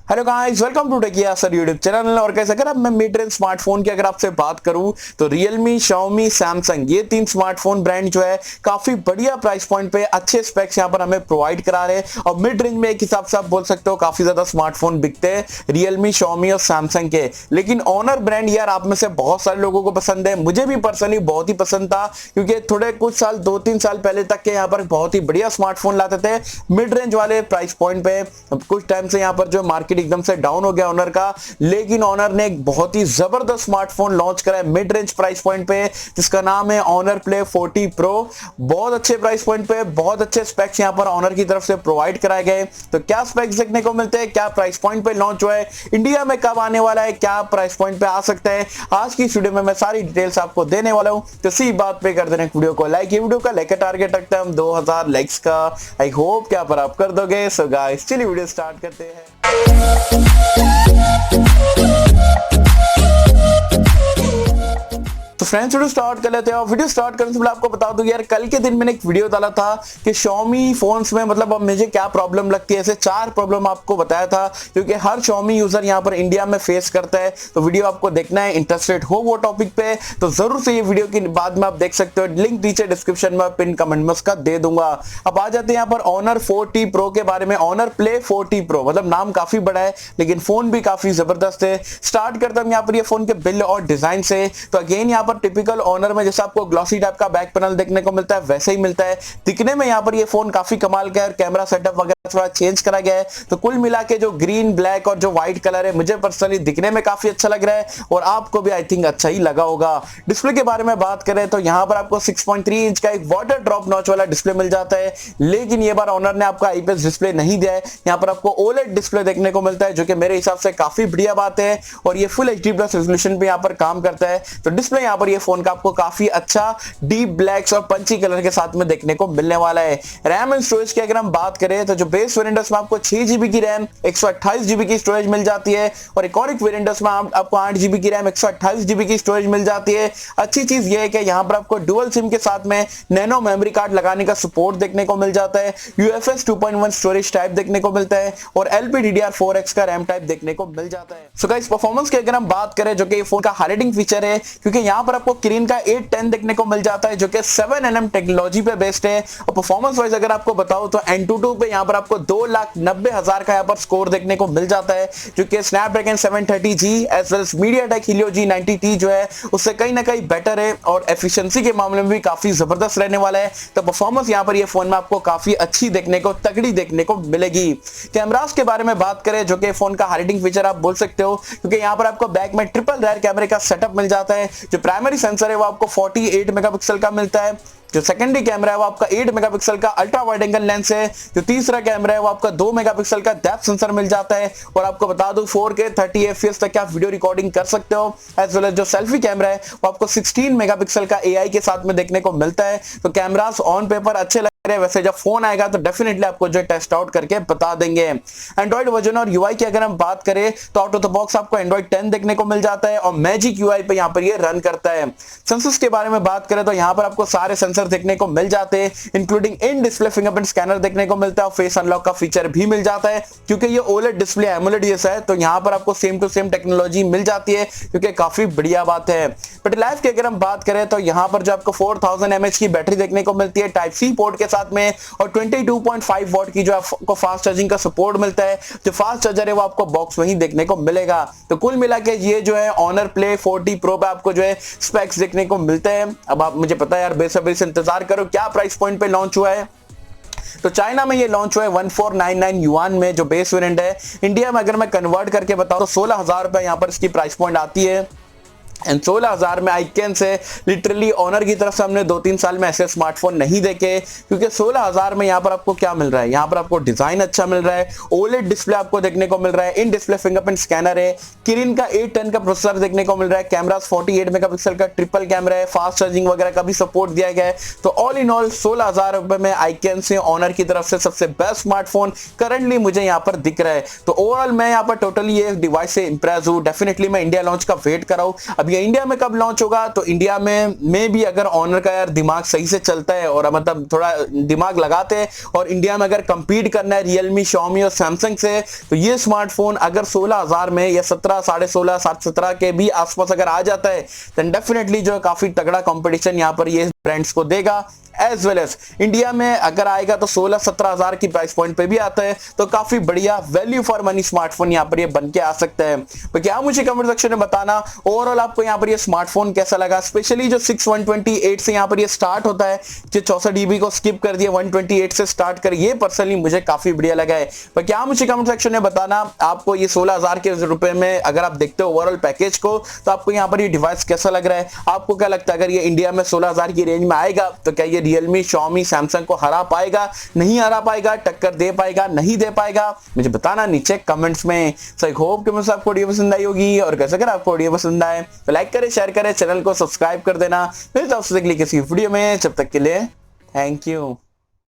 Hello guys, welcome to techy Yasir YouTube channel. और कैसे अगर अब मैं मिड रेंज स्मार्टफोन की अगर आपसे बात करूं तो रियलमी, शाओमी, सैमसंग ये तीन स्मार्टफोन ब्रांड जो है काफी बढ़िया प्राइस पॉइंट पे अच्छे स्पेक्स यहां पर हमें प्रोवाइड करा रहे हैं। और मिड रेंज में एक हिसाब से आप बोल सकते हो काफी ज्यादा स्मार्टफोन बिकते हैं रियलमी, शाओमी और सैमसंग के। लेकिन ऑनर ब्रांड यार आप में से बहुत सारे लोगों को पसंद है, मुझे भी पर्सनली बहुत ही पसंद था, क्योंकि थोड़े कुछ साल 2-3 साल पहले तक के यहाँ पर बहुत ही बढ़िया स्मार्टफोन लाते थे मिड रेंज वाले प्राइस पॉइंट पे। कुछ टाइम से यहाँ पर जो मार्केट एकदम से डाउन हो गया ऑनर का, लेकिन ऑनर ने एक बहुत ही जबरदस्त स्मार्टफोन लॉन्च करा है मिड रेंज प्राइस पॉइंट पे, जिसका नाम है ऑनर प्ले 40 प्रो। बहुत अच्छे प्राइस पॉइंट पे बहुत अच्छे स्पेक्स यहां पर ऑनर की तरफ से प्रोवाइड कराए गए। तो क्या स्पेक्स देखने को मिलते हैं, क्या प्राइस पॉइंट पे लॉन्च हुआ है, इंडिया में कब आने वाला है, क्या प्राइस पॉइंट पे आ सकता है, आज की वीडियो में मैं सारी डिटेल्स आपको देने वाला हूं। तो इसी बात पे कर देना वीडियो को लाइक। ये वीडियो का लाइक का टारगेट रखते हैं हम 2000 लाइक्स का। आई होप क्या पर आप कर दोगे। सो गाइस चलिए वीडियो स्टार्ट करते हैं। तो फ्रेंड्स वीडियो स्टार्ट कर लेते हैं। और वीडियो स्टार्ट करने से पहले आपको बता दूं यार, कल के दिन मैंने एक वीडियो डाला था कि Xiaomi फोन्स में मतलब अब मुझे क्या प्रॉब्लम लगती है। ऐसे 4 प्रॉब्लम आपको बताया था, क्योंकि हर Xiaomi यूजर यहां पर इंडिया में फेस करता है। तो वीडियो आपको देखना है, इंटरेस्टेड हो वो टॉपिक पे तो जरूर से ये वीडियो के बाद में आप देख सकते हो। लिंक नीचे डिस्क्रिप्शन में पिन कमेंट में उसका दे दूंगा। अब आ जाते हैं यहाँ पर ऑनर 40 प्रो के बारे में। ऑनर प्ले 40 प्रो मतलब नाम काफी बड़ा है, लेकिन फोन भी काफी जबरदस्त है। स्टार्ट करता हूं यहाँ पर ये फोन के बिल्ड और डिजाइन से। तो अगेन यहाँ पर टिपिकल ऑनर में जैसा आपको ग्लॉसी टाइप का बैक पैनल देखने को मिलता है वैसे ही मिलता है। दिखने में यहाँ पर ये फोन काफी कमाल का है और कैमरा सेटअप वगैरह थोड़ा चेंज करा गया है। तो कुल मिला के जो ग्रीन, ब्लैक और जो व्हाइट कलर है मुझे पर्सनली दिखने में काफी अच्छा लग रहा है और आपको भी आई थिंक अच्छा ही लगा होगा। डिस्प्ले के बारे में बात करें तो यहाँ पर आपको 6.3 इंच का एक वाटर ड्रॉप नॉच वाला डिस्प्ले मिल जाता है, लेकिन ये बार ऑनर ने आपका आईपीएस डिस्प्ले नहीं दिया है। यहाँ पर आपको ओलेड डिस्प्ले देखने को मिलता है, जो कि मेरे हिसाब से काफी बढ़िया बात है। और ये फुल एचडी प्लस रेजोल्यूशन पे यहाँ पर काम करता है। तो डिस्प्ले यहाँ पर ये फोन का आपको काफी अच्छा डीप ब्लैक्स और पंची कलर के साथ में देखने को मिलने वाला है। रैम एंड स्टोरेज की अगर हम बात करें तो जो बेस वेरिएंट में आपको 6GB की रैम 128GB की स्टोरेज मिल जाती है, और इकोनॉमिक वेरिएंट में आपको 8GB की रैम 128GB की स्टोरेज मिल जाती है। अच्छी चीज ये है कि यहाँ पर आपको डुअल सिम के साथ में नैनो मेमोरी कार्ड लगाने का सपोर्ट देखने को मिल जाता है। UFS 2.1 स्टोरेज टाइप देखने को मिलता है और LPDDR4X का रैम टाइप देखने को मिल जाता है। सो गाइस परफॉर्मेंस की अगर हम बात करें, जो कि फोन का हाईलाइटिंग फीचर है, क्योंकि यहाँ पर आपको किरिन का 810 देखने को मिल जाता है, जो कि 7nm टेक्नोलॉजी पे बेस्ड है। और परफॉर्मेंस वाइज अगर आपको बताऊं तो Antutu पे यहाँ पर आपको 2,90,000 का यहाँ पर स्कोर देखने को मिल जाता है, जो कि Snapdragon 730G as well MediaTek Helio G90T जो है उससे कहीं ना कहीं बेटर है और एफिशिएंसी के मामले में भी काफी जबरदस्त रहने वाला है। तो परफॉर्मेंस यहाँ पर ये फोन में आपको काफी अच्छी देखने को, तगड़ी देखने को मिलेगी। कैमरास के बारे में बात करें, जो कि फोन का हाईलाइटिंग फीचर आप बोल सकते हो, क्योंकि यहाँ पर आपको बैक में ट्रिपल रेयर कैमरे का सेटअप मिल जाता है। जो प्राइमरी सेंसर है वो आपको 48 मेगापिक्सल का मिलता है। जो सेकेंडरी कैमरा है वो आपका 8 मेगापिक्सल का अल्ट्रा वाइड एंगल लेंस है। जो तीसरा कैमरा है वो आपका 2 मेगापिक्सल का डेप्थ सेंसर मिल जाता है। और आपको बता दूं 4K 30 FPS तक आप वीडियो रिकॉर्डिंग कर सकते हो। एज वेल एज जो सेल्फी कैमरा है वो आपको 16 मेगापिक्सल का AI के साथ में देखने को मिलता है। तो कैमरास ऑन पेपर अच्छे लग रहे हैं, वैसे जब फोन आएगा तो डेफिनेटली आपको जो टेस्ट आउट करके बता देंगे। एंड्रॉइड वर्जन और UI की अगर हम बात करें तो आउट ऑफ द बॉक्स आपको एंड्रॉइड 10 देखने को मिल जाता है और मैजिक UI पे यहाँ पर ये रन करता है। सेंसर्स के बारे में बात करें तो यहाँ पर आपको सारे सेंसर देखने को मिल जाते हैं, including in display fingerprint scanner देखने को मिलता है और फेस अनलॉक का फीचर भी मिल जाता है। क्योंकि ये ओलेड डिस्प्ले एमोलेड जैसा है तो यहाँ पर आपको सेम टू सेम टेक्नोलॉजी मिल जाती है, क्योंकि काफी बढ़िया बात है। बैटरी लाइफ की अगर हम बात करें तो यहाँ पर जो आपको 4000 mAh की बैटरी देखने को मिलती है टाइप C पोर्ट के साथ में, और 22.5 वॉट की जो आपको फास्ट चार्जिंग का सपोर्ट मिलता है। जो फास्ट चार्जर है वो आपको बॉक्स में ही देखने को मिलेगा। तो कुल मिला के ये जो है ऑनर प्ले 40 प्रो पे आपको जो है स्पेक्स देखने को मिलते हैं। अब आप मुझे पता है यार, बेसब्री से इंतजार करो क्या प्राइस पॉइंट पे लॉन्च हुआ है। तो चाइना में ये लॉन्च हुआ है 1499 युआन में जो बेस वेरिएंट है। इंडिया में अगर मैं कन्वर्ट करके बताऊं तो 16,000 रुपए यहाँ पर इसकी प्राइस पॉइंट आती है। एंड 16,000 में I can say literally Honor की तरफ से हमने 2-3 साल में ऐसे स्मार्टफोन नहीं देखे, क्योंकि 16,000 में यहाँ पर आपको क्या मिल रहा है, यहाँ पर आपको डिजाइन अच्छा मिल रहा है, ओलेड डिस्प्ले आपको देखने को मिल रहा है, इन डिस्प्ले फिंगरप्रिंट स्कैनर है, किरिन का 810 का प्रोसेसर देखने को मिल रहा है, कैमरास 48 मेगापिक्सल का ट्रिपल कैमरा है, फास्ट चार्जिंग वगैरह का भी सपोर्ट दिया गया है। तो ऑल इन ऑल 16,000 रुपए में आई कैन से ऑनर की तरफ से सबसे बेस्ट स्मार्टफोन करंटली मुझे यहाँ पर दिख रहा है। तो ओवरऑल मैं यहाँ पर टोटली ये डिवाइस से इंप्रेस हूँ। डेफिनेटली मैं इंडिया लॉन्च का वेट कर रहा हूँ। अब ये इंडिया में कब लॉन्च होगा, तो इंडिया में भी अगर ऑनर का यार दिमाग सही से चलता है और मतलब थोड़ा दिमाग लगाते हैं और इंडिया में अगर कंपीट करना है रियलमी, शॉमी और सैमसंग से, तो ये स्मार्टफोन अगर 16,000 में या 17, 16.5, 17 के भी आसपास अगर आ जाता है तो डेफिनेटली जो काफी तगड़ा कंपटीशन यहाँ पर ये ब्रांड्स को देगा। एज वेल एज इंडिया में अगर आएगा तो 16-17 हजार की प्राइस पॉइंट पे भी आता है, तो काफी बढ़िया वैल्यू फॉर मनी स्मार्टफोन यहाँ पर ये बन के आ सकता है। तो क्या मुझे कमेंट सेक्शन में बताना ओवरऑल आपको यहाँ पर ये स्मार्टफोन कैसा लगा, स्पेशली जो 6128 से यहाँ पर ये स्टार्ट होता है, जो 64 GB को स्किप कर दिया 128 से स्टार्ट कर, ये पर्सनली मुझे काफी बढ़िया लगा है। पर क्या मुझे कमेंट सेक्शन में बताना आपको ये 16,000 के रुपए में अगर आप देखते हो ओवरऑल पैकेज को, तो आपको यहाँ पर ये डिवाइस कैसा लग रहा है, आपको क्या लगता है अगर ये इंडिया में 16,000 की रेंज में आएगा तो क्या ये रियलमी, शॉमी, सैमसंग को हरा पाएगा, नहीं हरा पाएगा, टक्कर दे पाएगा, नहीं दे पाएगा, मुझे बताना नीचे कमेंट्स में। सो आई होप कि मुझे आपको वीडियो पसंद आई होगी, और कैसे अगर आपको वीडियो पसंद आए तो लाइक करें, शेयर करें, चैनल को सब्सक्राइब कर देना। फिर आपसे किसी वीडियो में, जब तक के लिए थैंक यू।